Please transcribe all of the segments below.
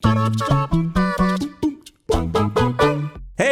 Hey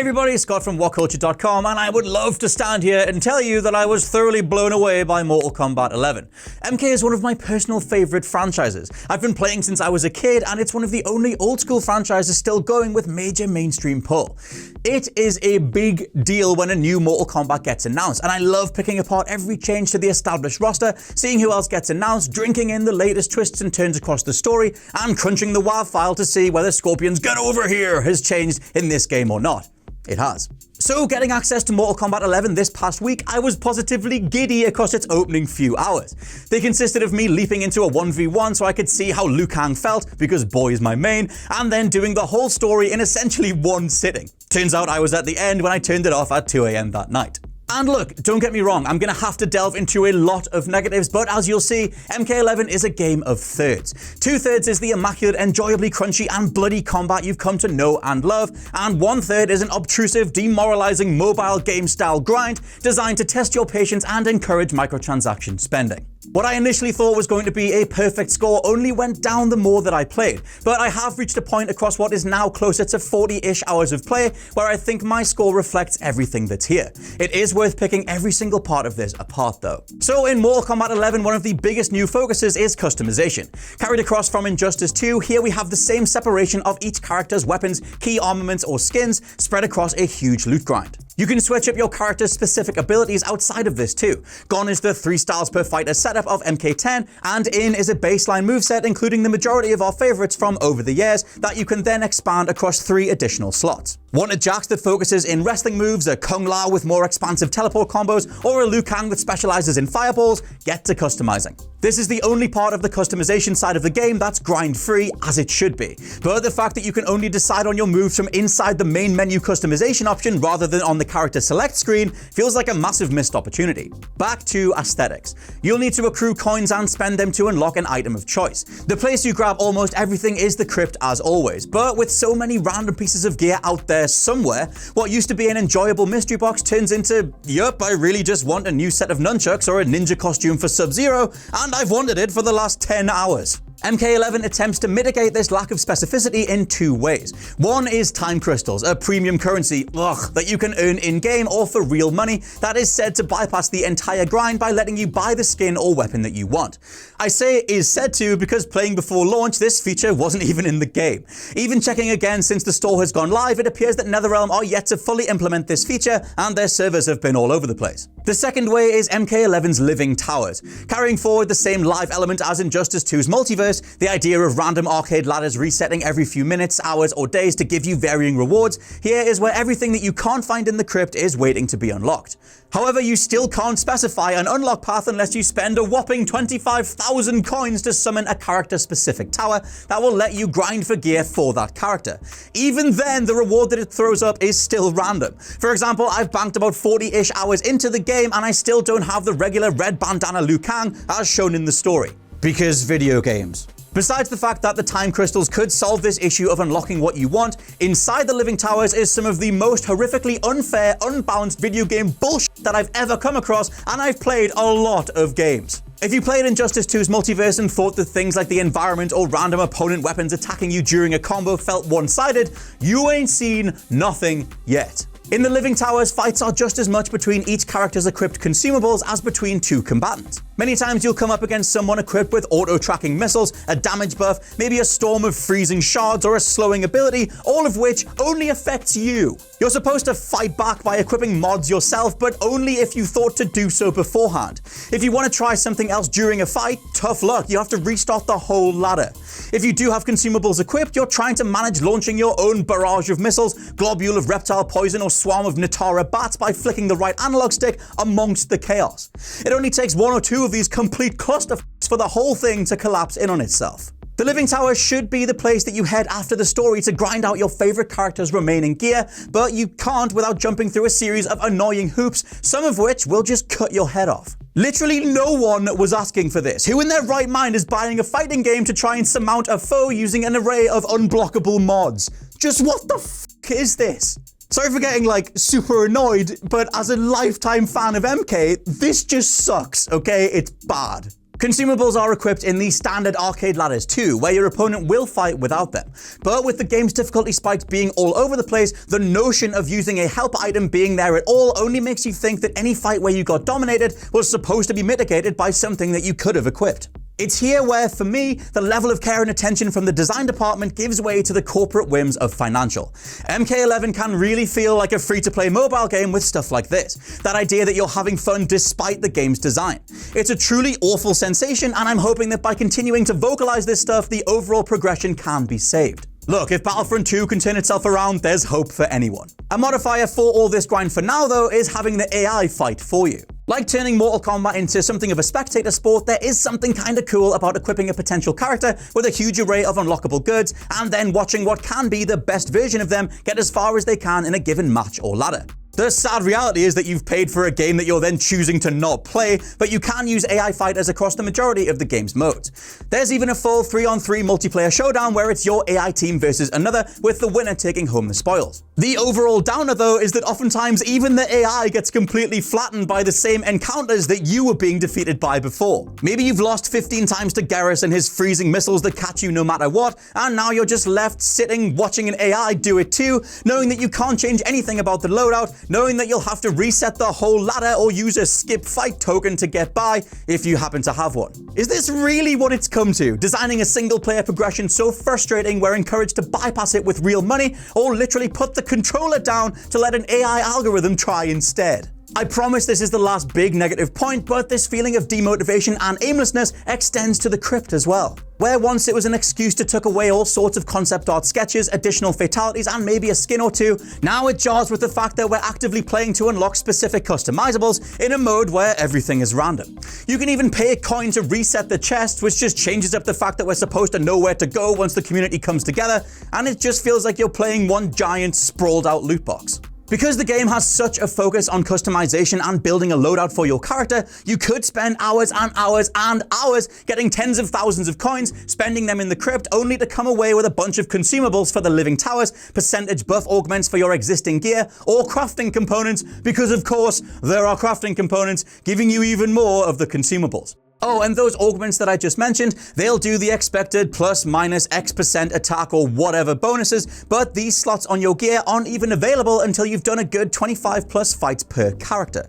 everybody, it's Scott from WhatCulture.com, and I would love to stand here and tell you that I was thoroughly blown away by Mortal Kombat 11. MK is one of my personal favorite franchises. I've been playing since I was a kid, and it's one of the only old school franchises still going with major mainstream pull. It is a big deal when a new Mortal Kombat gets announced, and I love picking apart every change to the established roster, seeing who else gets announced, drinking in the latest twists and turns across the story, and crunching the WoW file to see whether Scorpion's "get over here" has changed in this game or not. It has. So getting access to Mortal Kombat 11 this past week, I was positively giddy across its opening few hours. They consisted of me leaping into a 1v1 so I could see how Liu Kang felt, because boy is my main, and then doing the whole story in essentially one sitting. Turns out I was at the end when I turned it off at 2 AM that night. And look, don't get me wrong, I'm going to have to delve into a lot of negatives, but as you'll see, MK11 is a game of thirds. 2/3 is the immaculate, enjoyably crunchy and bloody combat you've come to know and love, and 1/3 is an obtrusive, demoralizing mobile game-style grind designed to test your patience and encourage microtransaction spending. What I initially thought was going to be a perfect score only went down the more that I played, but I have reached a point across what is now closer to 40-ish hours of play where I think my score reflects everything that's here. It is worth picking every single part of this apart though. So in Mortal Kombat 11, one of the biggest new focuses is customization. Carried across from Injustice 2, here we have the same separation of each character's weapons, key armaments or skins spread across a huge loot grind. You can switch up your character's specific abilities outside of this too. Gone is the 3 styles per fighter setup of MK10, and in is a baseline moveset including the majority of our favorites from over the years that you can then expand across 3 additional slots. Want a Jax that focuses in wrestling moves, a Kung Lao with more expansive teleport combos, or a Liu Kang that specializes in fireballs? Get to customizing. This is the only part of the customization side of the game that's grind-free, as it should be. But the fact that you can only decide on your moves from inside the main menu customization option rather than on the character select screen feels like a massive missed opportunity. Back to aesthetics. You'll need to accrue coins and spend them to unlock an item of choice. The place you grab almost everything is the Crypt as always, but with so many random pieces of gear out there somewhere, what used to be an enjoyable mystery box turns into, yup, I really just want a new set of nunchucks or a ninja costume for Sub-Zero, and I've wanted it for the last 10 hours. MK11 attempts to mitigate this lack of specificity in 2 ways. One is time crystals, a premium currency, that you can earn in-game or for real money that is said to bypass the entire grind by letting you buy the skin or weapon that you want. I say is said to because playing before launch, this feature wasn't even in the game. Even checking again since the store has gone live, it appears that NetherRealm are yet to fully implement this feature, and their servers have been all over the place. The second way is MK11's Living Towers. Carrying forward the same live element as Injustice 2's multiverse, the idea of random arcade ladders resetting every few minutes, hours, or days to give you varying rewards, here is where everything that you can't find in the Crypt is waiting to be unlocked. However, you still can't specify an unlock path unless you spend a whopping 25,000 coins to summon a character-specific tower that will let you grind for gear for that character. Even then, the reward that it throws up is still random. For example, I've banked about 40-ish hours into the game and I still don't have the regular red bandana Liu Kang as shown in the story. Because video games. Besides the fact that the time crystals could solve this issue of unlocking what you want, inside the Living Towers is some of the most horrifically unfair, unbalanced video game bullshit that I've ever come across, and I've played a lot of games. If you played Injustice 2's multiverse and thought that things like the environment or random opponent weapons attacking you during a combo felt one-sided, you ain't seen nothing yet. In the Living Towers, fights are just as much between each character's equipped consumables as between 2 combatants. Many times you'll come up against someone equipped with auto-tracking missiles, a damage buff, maybe a storm of freezing shards or a slowing ability, all of which only affects you. You're supposed to fight back by equipping mods yourself, but only if you thought to do so beforehand. If you want to try something else during a fight, tough luck, you have to restart the whole ladder. If you do have consumables equipped, you're trying to manage launching your own barrage of missiles, globule of reptile poison, or swarm of Natara bats by flicking the right analog stick amongst the chaos. It only takes 1 or 2 of these complete clusterfucks for the whole thing to collapse in on itself. The Living Tower should be the place that you head after the story to grind out your favorite character's remaining gear, but you can't without jumping through a series of annoying hoops, some of which will just cut your head off. Literally no one was asking for this. Who in their right mind is buying a fighting game to try and surmount a foe using an array of unblockable mods? Just what the f*** is this? Sorry for getting super annoyed, but as a lifetime fan of MK, this just sucks, okay? It's bad. Consumables are equipped in the standard arcade ladders too, where your opponent will fight without them. But with the game's difficulty spikes being all over the place, the notion of using a help item being there at all only makes you think that any fight where you got dominated was supposed to be mitigated by something that you could have equipped. It's here where, for me, the level of care and attention from the design department gives way to the corporate whims of financial. MK11 can really feel like a free-to-play mobile game with stuff like this. That idea that you're having fun despite the game's design. It's a truly awful sensation, and I'm hoping that by continuing to vocalize this stuff, the overall progression can be saved. Look, if Battlefront 2 can turn itself around, there's hope for anyone. A modifier for all this grind for now, though, is having the AI fight for you. Like turning Mortal Kombat into something of a spectator sport, there is something kinda cool about equipping a potential character with a huge array of unlockable goods, and then watching what can be the best version of them get as far as they can in a given match or ladder. The sad reality is that you've paid for a game that you're then choosing to not play, but you can use AI fighters across the majority of the game's modes. There's even a full 3-on-3 multiplayer showdown where it's your AI team versus another, with the winner taking home the spoils. The overall downer, though, is that oftentimes even the AI gets completely flattened by the same encounters that you were being defeated by before. Maybe you've lost 15 times to Garrus and his freezing missiles that catch you no matter what, and now you're just left sitting watching an AI do it too, knowing that you can't change anything about the loadout, knowing that you'll have to reset the whole ladder or use a skip fight token to get by if you happen to have one. Is this really what it's come to? Designing a single player progression so frustrating we're encouraged to bypass it with real money, or literally put the controller down to let an AI algorithm try instead? I promise this is the last big negative point, but this feeling of demotivation and aimlessness extends to the Crypt as well. Where once it was an excuse to tuck away all sorts of concept art sketches, additional fatalities, and maybe a skin or two, now it jars with the fact that we're actively playing to unlock specific customizables in a mode where everything is random. You can even pay a coin to reset the chest, which just changes up the fact that we're supposed to know where to go once the community comes together, and it just feels like you're playing one giant sprawled out loot box. Because the game has such a focus on customization and building a loadout for your character, you could spend hours and hours and hours getting tens of thousands of coins, spending them in the Crypt, only to come away with a bunch of consumables for the living towers, percentage buff augments for your existing gear, or crafting components, because of course there are crafting components giving you even more of the consumables. Oh, and those augments that I just mentioned, they'll do the expected plus minus X% attack or whatever bonuses, but these slots on your gear aren't even available until you've done a good 25 plus fights per character.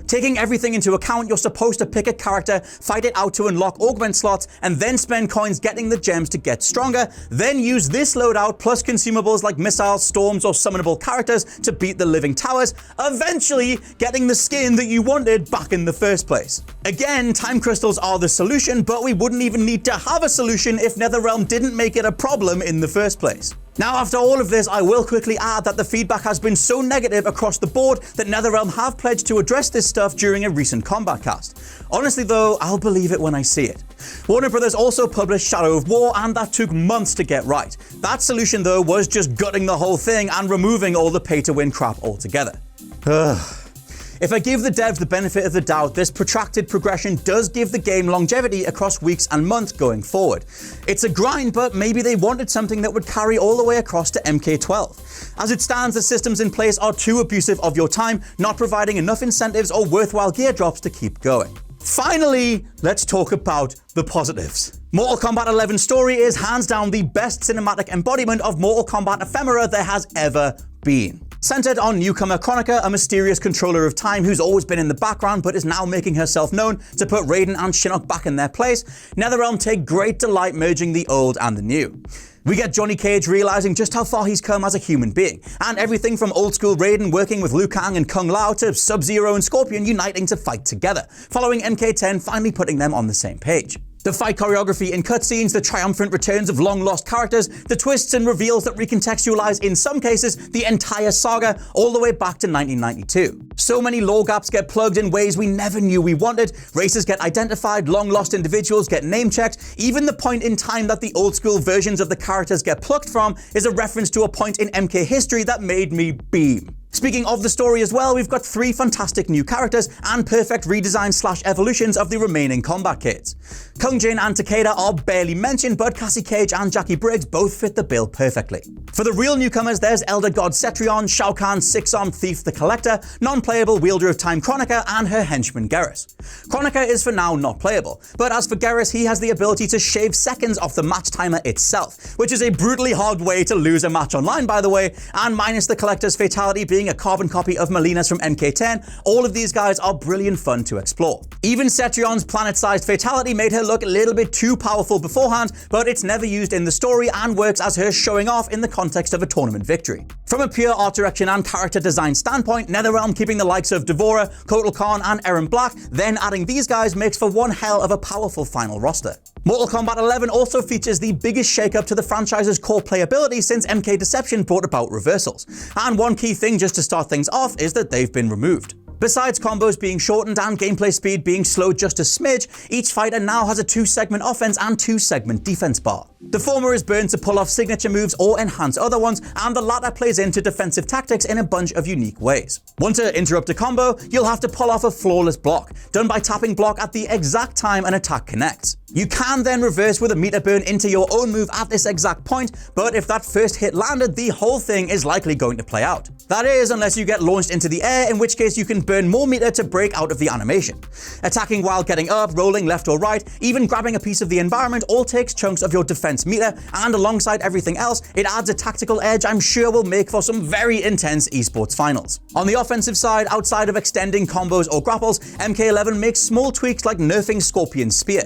Taking everything into account, you're supposed to pick a character, fight it out to unlock augment slots, and then spend coins getting the gems to get stronger, then use this loadout plus consumables like missiles, storms, or summonable characters to beat the living towers, eventually getting the skin that you wanted back in the first place. Again, time crystals are the solution, but we wouldn't even need to have a solution if NetherRealm didn't make it a problem in the first place. Now, after all of this, I will quickly add that the feedback has been so negative across the board that NetherRealm have pledged to address this stuff during a recent Kombat cast. Honestly though, I'll believe it when I see it. Warner Brothers also published Shadow of War, and that took months to get right. That solution though was just gutting the whole thing and removing all the pay-to-win crap altogether. If I give the devs the benefit of the doubt, this protracted progression does give the game longevity across weeks and months going forward. It's a grind, but maybe they wanted something that would carry all the way across to MK12. As it stands, the systems in place are too abusive of your time, not providing enough incentives or worthwhile gear drops to keep going. Finally, let's talk about the positives. Mortal Kombat 11's story is hands down the best cinematic embodiment of Mortal Kombat ephemera there has ever been. Centered on newcomer Kronika, a mysterious controller of time who's always been in the background but is now making herself known to put Raiden and Shinnok back in their place, NetherRealm take great delight merging the old and the new. We get Johnny Cage realizing just how far he's come as a human being, and everything from old school Raiden working with Liu Kang and Kung Lao to Sub-Zero and Scorpion uniting to fight together, following MK10 finally putting them on the same page. The fight choreography in cutscenes, the triumphant returns of long-lost characters, the twists and reveals that recontextualize, in some cases, the entire saga all the way back to 1992. So many lore gaps get plugged in ways we never knew we wanted, races get identified, long-lost individuals get name-checked, even the point in time that the old-school versions of the characters get plucked from is a reference to a point in MK history that made me beam. Speaking of the story as well, we've got 3 fantastic new characters and perfect redesigns / evolutions of the remaining combat kids. Kung Jin and Takeda are barely mentioned, but Cassie Cage and Jackie Briggs both fit the bill perfectly. For the real newcomers, there's Elder God Cetrion, Shao Kahn's 6-armed thief the Collector, non-playable wielder of time Kronika, and her henchman Geras. Kronika is for now not playable, but as for Geras, he has the ability to shave seconds off the match timer itself, which is a brutally hard way to lose a match online, by the way, and minus the Collector's fatality being a carbon copy of Melina's from NK10, all of these guys are brilliant fun to explore. Even Cetrion's planet-sized fatality made her look a little bit too powerful beforehand, but it's never used in the story and works as her showing off in the context of a tournament victory. From a pure art direction and character design standpoint, NetherRealm keeping the likes of Devora, Kotal Khan, and Erron Black, then adding these guys makes for one hell of a powerful final roster. Mortal Kombat 11 also features the biggest shakeup to the franchise's core playability since MK Deception brought about reversals. And one key thing just to start things off is that they've been removed. Besides combos being shortened and gameplay speed being slowed just a smidge, each fighter now has a 2-segment offense and 2-segment defense bar. The former is burned to pull off signature moves or enhance other ones, and the latter plays into defensive tactics in a bunch of unique ways. Want to interrupt a combo? You'll have to pull off a flawless block, done by tapping block at the exact time an attack connects. You can then reverse with a meter burn into your own move at this exact point, but if that first hit landed, the whole thing is likely going to play out. That is, unless you get launched into the air, in which case you can burn more meter to break out of the animation. Attacking while getting up, rolling left or right, even grabbing a piece of the environment all takes chunks of your defense meter, and alongside everything else, it adds a tactical edge I'm sure will make for some very intense esports finals. On the offensive side, outside of extending combos or grapples, MK11 makes small tweaks like nerfing Scorpion's Spear.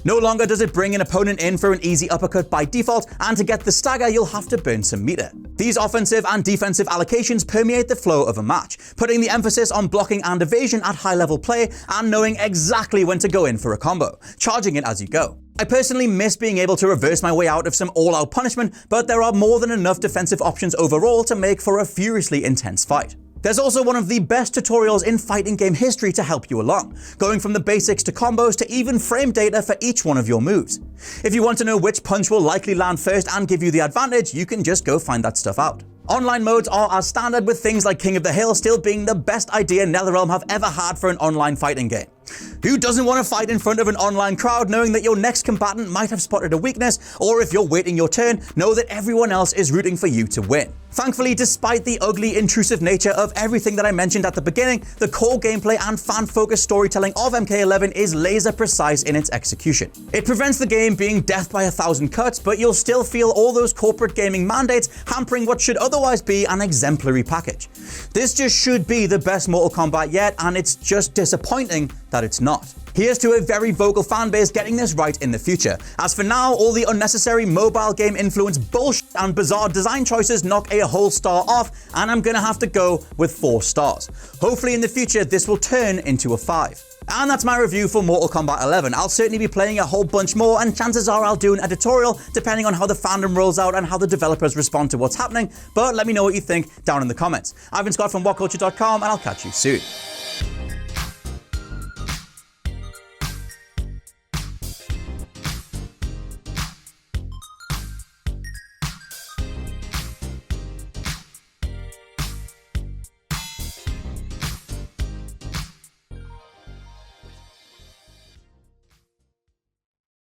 No longer does it bring an opponent in for an easy uppercut by default, and to get the stagger you'll have to burn some meter. These offensive and defensive allocations permeate the flow of a match, putting the emphasis on blocking and evasion at high level play and knowing exactly when to go in for a combo, charging it as you go. I personally miss being able to reverse my way out of some all-out punishment, but there are more than enough defensive options overall to make for a furiously intense fight. There's also one of the best tutorials in fighting game history to help you along, going from the basics to combos to even frame data for each one of your moves. If you want to know which punch will likely land first and give you the advantage, you can just go find that stuff out. Online modes are as standard, with things like King of the Hill still being the best idea NetherRealm have ever had for an online fighting game. Who doesn't want to fight in front of an online crowd knowing that your next combatant might have spotted a weakness, or if you're waiting your turn, know that everyone else is rooting for you to win? Thankfully, despite the ugly, intrusive nature of everything that I mentioned at the beginning, the core gameplay and fan-focused storytelling of MK11 is laser precise in its execution. It prevents the game being death by 1,000 cuts, but you'll still feel all those corporate gaming mandates hampering what should otherwise be an exemplary package. This just should be the best Mortal Kombat yet, and it's just disappointing that it's not. Here's to a very vocal fanbase getting this right in the future. As for now, all the unnecessary mobile game influence bullshit and bizarre design choices knock a whole star off, and I'm gonna have to go with 4 stars. Hopefully in the future this will turn into a 5. And that's my review for Mortal Kombat 11. I'll certainly be playing a whole bunch more, and chances are I'll do an editorial depending on how the fandom rolls out and how the developers respond to what's happening, but let me know what you think down in the comments. I've been Scott from WhatCulture.com, and I'll catch you soon.